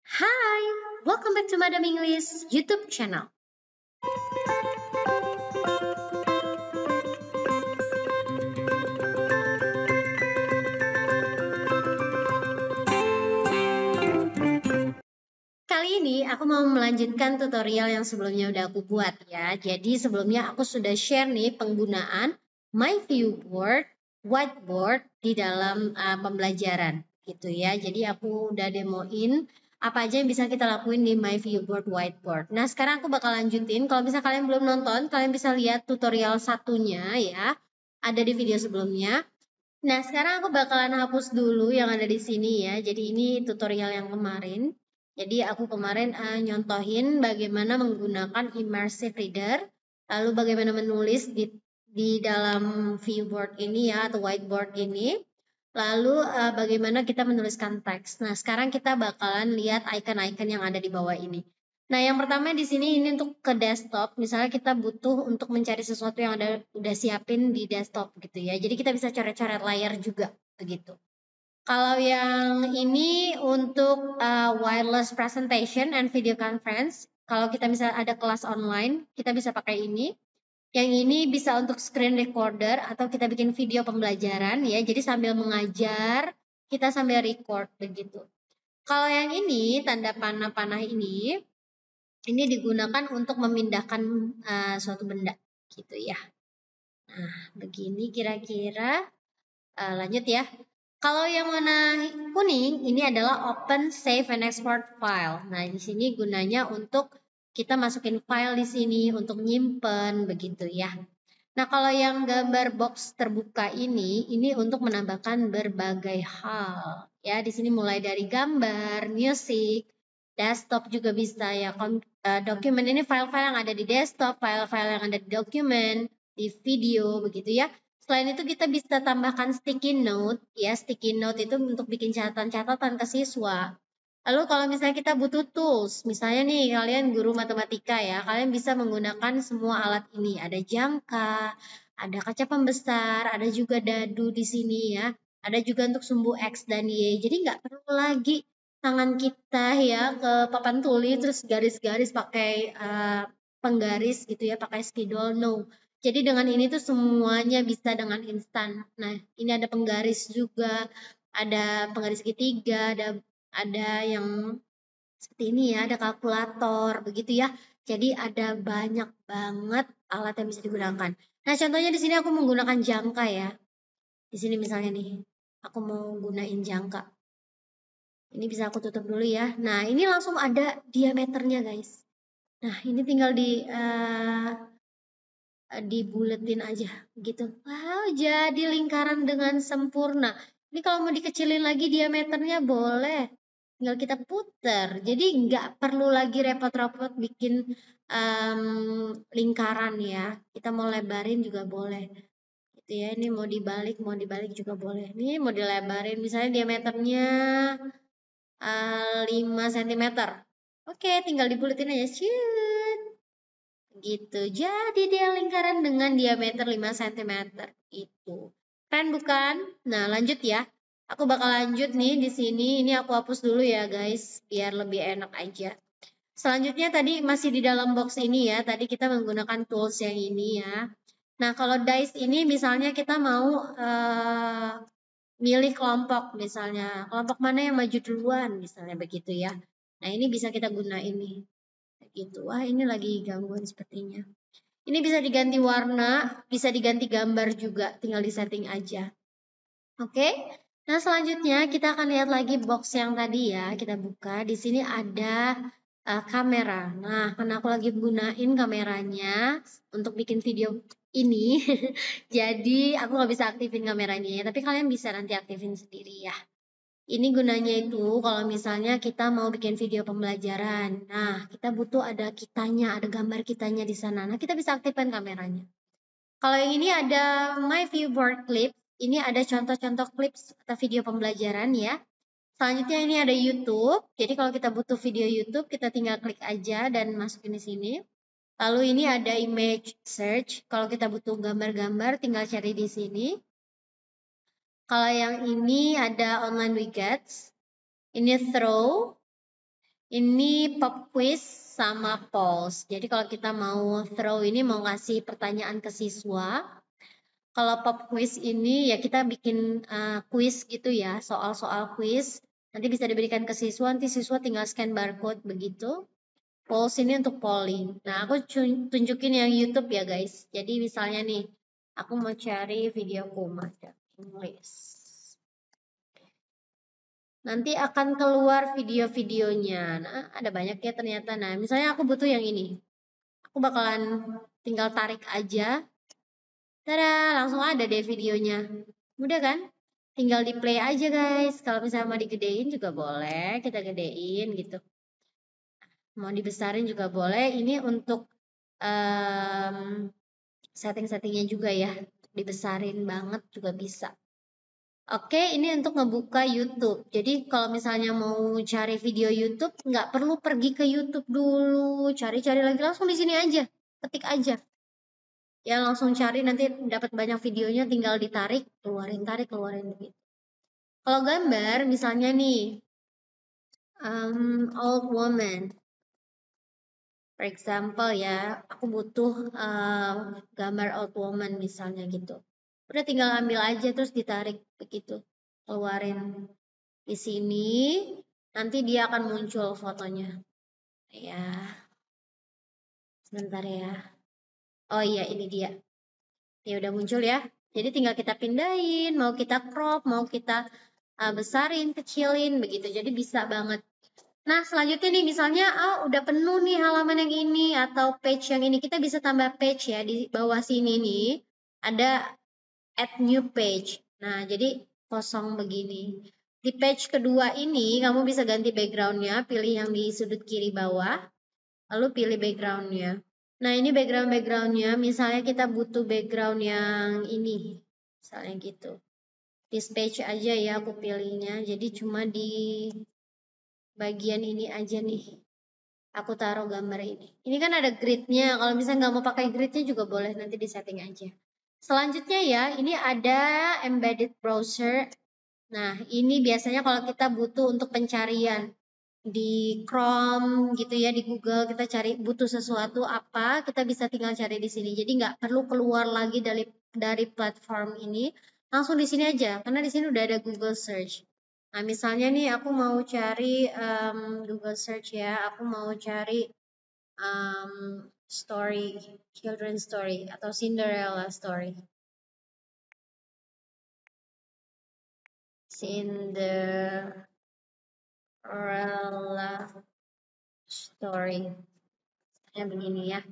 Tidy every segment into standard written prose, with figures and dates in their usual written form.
Hi, welcome back to Madam English YouTube channel. Kali ini aku mau melanjutkan tutorial yang sebelumnya udah aku buat ya. Jadi sebelumnya aku sudah share nih penggunaan My Viewboard, Whiteboard di dalam pembelajaran gitu ya. Jadi aku udah demoin apa aja yang bisa kita lakuin di My Viewboard, Whiteboard. Nah sekarang aku bakal lanjutin. Kalau misalnya kalian belum nonton, kalian bisa lihat tutorial satunya ya. Ada di video sebelumnya. Nah sekarang aku bakalan hapus dulu yang ada di sini ya. Jadi ini tutorial yang kemarin. Jadi aku kemarin nyontohin bagaimana menggunakan immersive reader, lalu bagaimana menulis di dalam viewboard ini ya atau whiteboard ini, lalu bagaimana kita menuliskan teks. Nah sekarang kita bakalan lihat icon-icon yang ada di bawah ini. Nah yang pertama di sini ini untuk ke desktop, misalnya kita butuh untuk mencari sesuatu yang udah siapin di desktop gitu ya. Jadi kita bisa coret-coret layar juga begitu. Kalau yang ini untuk wireless presentation and video conference, kalau kita misalnya ada kelas online, kita bisa pakai ini. Yang ini bisa untuk screen recorder atau kita bikin video pembelajaran ya. Jadi sambil mengajar, kita sambil record begitu. Kalau yang ini, tanda panah-panah ini digugakan untuk memindahkan suatu benda gitu ya. Nah, begini kira-kira. Lanjut ya. Kalau yang warna kuning ini adalah open, save, and export file. Nah, di sini gunanya untuk kita masukin file di sini untuk nyimpen begitu ya. Nah, kalau yang gambar box terbuka ini untuk menambahkan berbagai hal. Ya, di sini mulai dari gambar, musik, desktop juga bisa ya. Dokumen ini file-file yang ada di desktop, file-file yang ada di dokumen, di video begitu ya. Selain itu kita bisa tambahkan sticky note ya. Sticky note itu untuk bikin catatan-catatan ke siswa. Lalu kalau misalnya kita butuh tools, misalnya nih kalian guru matematika ya, kalian bisa menggunakan semua alat ini. Ada jangka, ada kaca pembesar, ada juga dadu di sini ya. Ada juga untuk sumbu X dan Y. Jadi nggak perlu lagi tangan kita ya ke papan tuli terus garis-garis pakai penggaris gitu ya, pakai spidol. No. Jadi dengan ini tuh semuanya bisa dengan instan. Nah, ini ada penggaris juga, ada penggaris segitiga, ada yang seperti ini ya, ada kalkulator begitu ya. Jadi ada banyak banget alat yang bisa digunakan. Nah, contohnya di sini aku menggunakan jangka ya. Di sini misalnya nih, aku mau gunain jangka. Ini bisa aku tutup dulu ya. Nah, ini langsung ada diameternya guys. Nah, ini tinggal dibuletin aja gitu. Wow, jadi lingkaran dengan sempurna. Ini kalau mau dikecilin lagi diameternya boleh. Tinggal kita puter. Jadi nggak perlu lagi repot-repot bikin lingkaran ya. Kita mau lebarin juga boleh. Gitu ya. Ini mau dibalik juga boleh. Ini mau dilebarin misalnya diameternya 5 cm. Oke, tinggal dibuletin aja. Ciut. Gitu. Jadi dia lingkaran dengan diameter 5 cm. Itu. Keren bukan? Nah, lanjut ya. Aku bakal lanjut nih di sini. Ini aku hapus dulu ya, guys, biar lebih enak aja. Selanjutnya tadi masih di dalam box ini ya. Tadi kita menggunakan tools yang ini ya. Nah, kalau dice ini misalnya kita mau milih kelompok misalnya. Kelompok mana yang maju duluan misalnya begitu ya. Nah, ini bisa kita gunain nih. Gitu. Wah, ini lagi gangguan sepertinya. Ini bisa diganti warna, bisa diganti gambar juga, tinggal di setting aja. Oke. Nah, selanjutnya kita akan lihat lagi box yang tadi ya, kita buka. Di sini ada kamera. Nah, karena aku lagi gunain kameranya untuk bikin video ini, jadi aku nggak bisa aktifin kameranya ya, tapi kalian bisa nanti aktifin sendiri ya. Ini gunanya itu kalau misalnya kita mau bikin video pembelajaran. Nah, kita butuh ada kitanya, ada gambar kitanya di sana. Nah, kita bisa aktifkan kameranya. Kalau yang ini ada My Viewboard Clip. Ini ada contoh-contoh clips atau video pembelajaran ya. Selanjutnya ini ada YouTube. Jadi kalau kita butuh video YouTube, kita tinggal klik aja dan masukin di sini. Lalu ini ada image search. Kalau kita butuh gambar-gambar, tinggal cari di sini. Kalau yang ini ada online widgets. Ini throw. Ini pop quiz sama polls. Jadi kalau kita mau throw ini mau ngasih pertanyaan ke siswa. Kalau pop quiz ini ya kita bikin quiz gitu ya, soal-soal quiz. Nanti bisa diberikan ke siswa, nanti siswa tinggal scan barcode begitu. Polls ini untuk polling. Nah, aku tunjukin yang YouTube ya guys. Jadi misalnya nih, aku mau cari video Kumada English. Nanti akan keluar video-videonya. Nah, ada banyak ya ternyata. Nah, misalnya aku butuh yang ini. Aku bakalan tinggal tarik aja. Tada, langsung ada deh videonya. Mudah kan? Tinggal di play aja guys. Kalau misalnya mau digedein juga boleh, kita gedein gitu. Mau dibesarin juga boleh. Ini untuk setting-settingnya juga ya. Dibesarin banget juga bisa. Oke, ini untuk ngebuka YouTube. Jadi kalau misalnya mau cari video YouTube, nggak perlu pergi ke YouTube dulu, cari-cari lagi langsung di sini aja, ketik aja. Ya langsung cari nanti dapat banyak videonya, tinggal ditarik, tarik, keluarin gitu. Kalau gambar, misalnya nih, old woman, for example ya, aku butuh gambar old woman misalnya gitu. Udah tinggal ambil aja terus ditarik begitu, keluarin. Di sini nanti dia akan muncul fotonya. Ya, sebentar ya. Oh iya, ini dia. Ini udah muncul ya. Jadi tinggal kita pindahin, mau kita crop, mau kita besarin, kecilin, begitu. Jadi bisa banget. Nah, selanjutnya nih misalnya, udah penuh nih halaman yang ini atau page yang ini. Kita bisa tambah page ya di bawah sini nih. Ada add new page. Nah, jadi kosong begini. Di page kedua ini, kamu bisa ganti backgroundnya, pilih yang di sudut kiri bawah, lalu pilih backgroundnya. Nah, ini backgroundnya, misalnya kita butuh background yang ini, misalnya gitu. This page aja ya aku pilihnya, jadi cuma di bagian ini aja nih. Aku taruh gambar ini. Ini kan ada gridnya, kalau misalnya nggak mau pakai gridnya juga boleh, nanti di setting aja. Selanjutnya ya, ini ada embedded browser. Nah, ini biasanya kalau kita butuh untuk pencarian di Chrome gitu ya, di Google kita cari butuh sesuatu apa, kita bisa tinggal cari di sini. Jadi nggak perlu keluar lagi dari platform ini, langsung di sini aja, karena di sini udah ada Google Search. Nah, misalnya nih aku mau cari Google Search ya, aku mau cari story, children story atau Cinderella story. Cinderella story. Ya begini ya.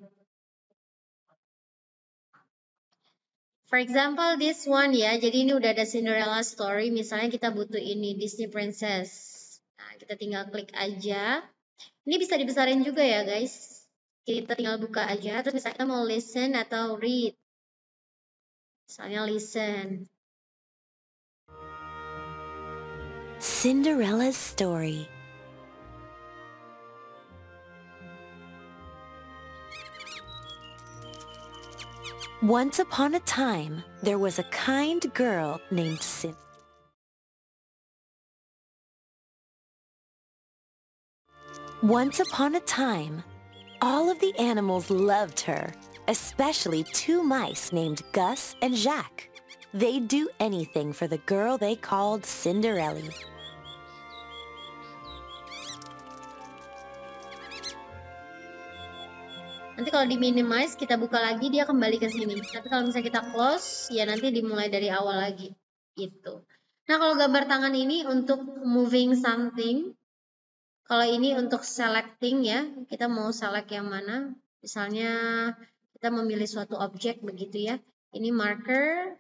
For example, this one ya. Jadi ini udah ada Cinderella story. Misalnya kita butuh ini Disney Princess. Nah, kita tinggal klik aja. Ini bisa dibesarin juga ya, guys. Kita tinggal buka aja. Terus misalnya kita mau listen atau read. Misalnya listen. Cinderella's story. Once upon a time, there was a kind girl named Cinderella. Once upon a time, all of the animals loved her, especially two mice named Gus and Jacques. They'd do anything for the girl they called Cinderella. Nanti kalau di minimize kita buka lagi dia kembali ke sini. Tapi kalau misalnya kita close ya nanti dimulai dari awal lagi gitu. Nah, kalau gambar tangan ini untuk moving something. Kalau ini untuk selecting ya, kita mau select yang mana. Misalnya kita memilih suatu objek begitu ya. Ini marker.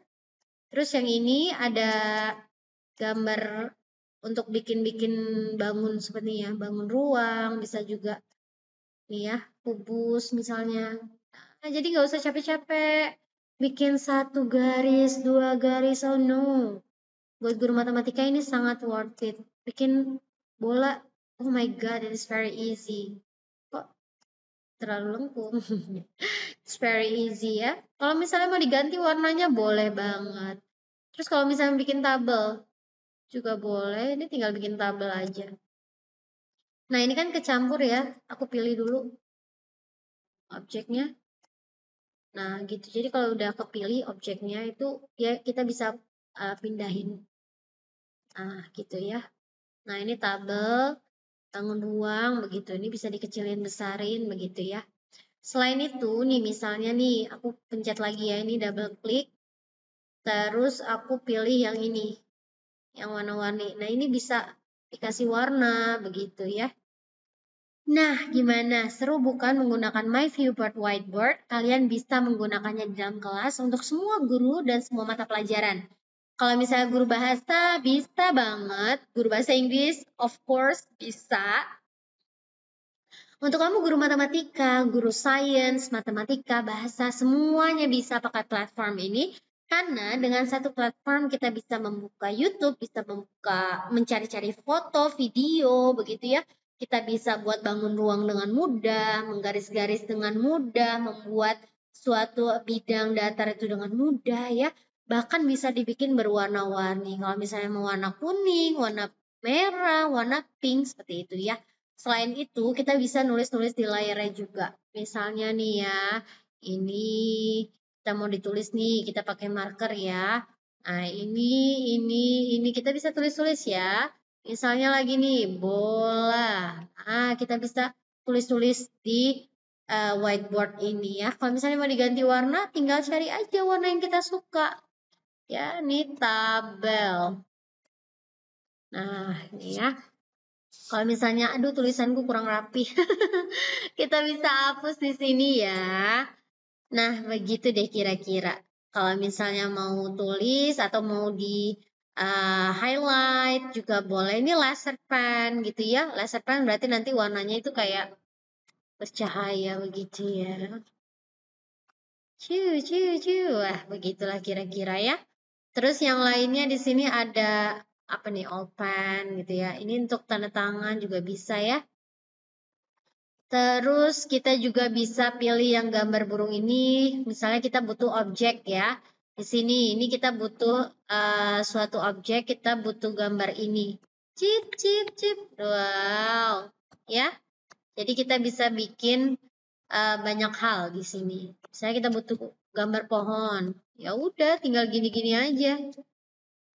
Terus yang ini ada gambar untuk bikin-bikin bangun seperti ya, bangun ruang, bisa juga nih ya, kubus misalnya. Nah, jadi nggak usah capek-capek bikin satu garis, dua garis, oh no. Buat guru matematika ini sangat worth it. Bikin bola, oh my god, it is very easy. Kok terlalu lengkung? It's very easy ya. Kalau misalnya mau diganti warnanya boleh banget. Terus kalau misalnya bikin tabel juga boleh, ini tinggal bikin tabel aja. Nah, ini kan kecampur ya. Aku pilih dulu objeknya. Nah, gitu. Jadi kalau udah kepilih objeknya itu ya kita bisa pindahin. Nah, gitu ya. Nah, ini tabel, bangun ruang, begitu. Ini bisa dikecilin, besarin, begitu ya. Selain itu, nih misalnya nih, aku pencet lagi ya, ini double klik. Terus aku pilih yang ini, yang warna-warni. Nah, ini bisa dikasih warna, begitu ya. Nah, gimana? Seru bukan menggunakan My Viewboard Whiteboard? Kalian bisa menggunakannya di dalam kelas untuk semua guru dan semua mata pelajaran. Kalau misalnya guru bahasa, bisa banget. Guru bahasa Inggris, of course, bisa. Untuk kamu guru matematika, guru sains, matematika, bahasa, semuanya bisa pakai platform ini. Karena dengan satu platform kita bisa membuka YouTube, bisa membuka mencari-cari foto, video, begitu ya. Kita bisa buat bangun ruang dengan mudah, menggaris-garis dengan mudah, membuat suatu bidang datar itu dengan mudah ya. Bahkan bisa dibikin berwarna-warni. Kalau misalnya mau warna kuning, warna merah, warna pink, seperti itu ya. Selain itu, kita bisa nulis-nulis di layarnya juga. Misalnya nih ya, ini kita mau ditulis nih, kita pakai marker ya. Nah, ini kita bisa tulis-tulis ya. Misalnya lagi nih, bola. Nah, kita bisa tulis-tulis di whiteboard ini ya. Kalau misalnya mau diganti warna, tinggal cari aja warna yang kita suka. Ya, ini tabel. Nah, ini ya. Kalau misalnya, aduh tulisanku kurang rapi, kita bisa hapus di sini ya. Nah, begitu deh kira-kira. Kalau misalnya mau tulis atau mau di highlight juga boleh. Ini laser pen gitu ya. Laser pen berarti nanti warnanya itu kayak bercahaya begitu ya. Wah, begitulah kira-kira ya. Terus yang lainnya di sini ada apa nih, open gitu ya. Ini untuk tanda tangan juga bisa ya. Terus kita juga bisa pilih yang gambar burung ini. Misalnya kita butuh objek ya. Di sini ini kita butuh suatu objek, kita butuh gambar ini. Cip cip cip. Wow. Ya. Jadi kita bisa bikin banyak hal di sini. Misalnya kita butuh gambar pohon. Ya udah, tinggal gini-gini aja.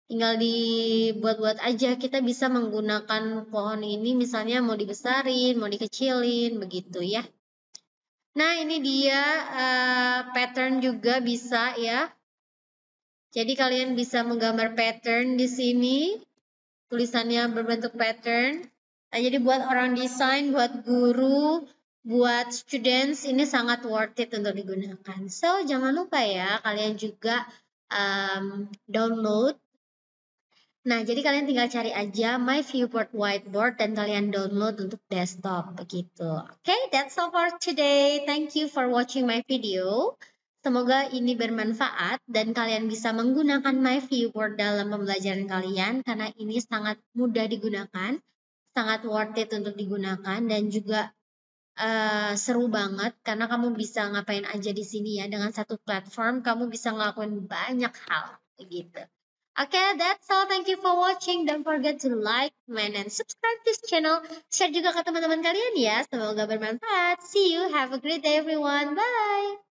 Tinggal dibuat-buat aja. Kita bisa menggunakan pohon ini misalnya mau dibesarin, mau dikecilin, begitu ya. Nah, ini dia pattern juga bisa ya. Jadi kalian bisa menggambar pattern di sini. Tulisannya berbentuk pattern. Nah, jadi buat orang desain, buat guru, buat students, ini sangat worth it untuk digunakan. So, jangan lupa ya, kalian juga download. Nah, jadi kalian tinggal cari aja My Viewboard Whiteboard dan kalian download untuk desktop begitu. Okay, that's all for today. Thank you for watching my video. Semoga ini bermanfaat dan kalian bisa menggunakan My Viewboard dalam pembelajaran kalian karena ini sangat mudah digunakan, sangat worth it untuk digunakan dan juga seru banget karena kamu bisa ngapain aja di sini ya, dengan satu platform kamu bisa ngelakuin banyak hal begitu. Okay, that's all. Thank you for watching. Don't forget to like, comment, and subscribe this channel. Share juga ke teman-teman kalian ya. Semoga bermanfaat. See you. Have a great day everyone. Bye.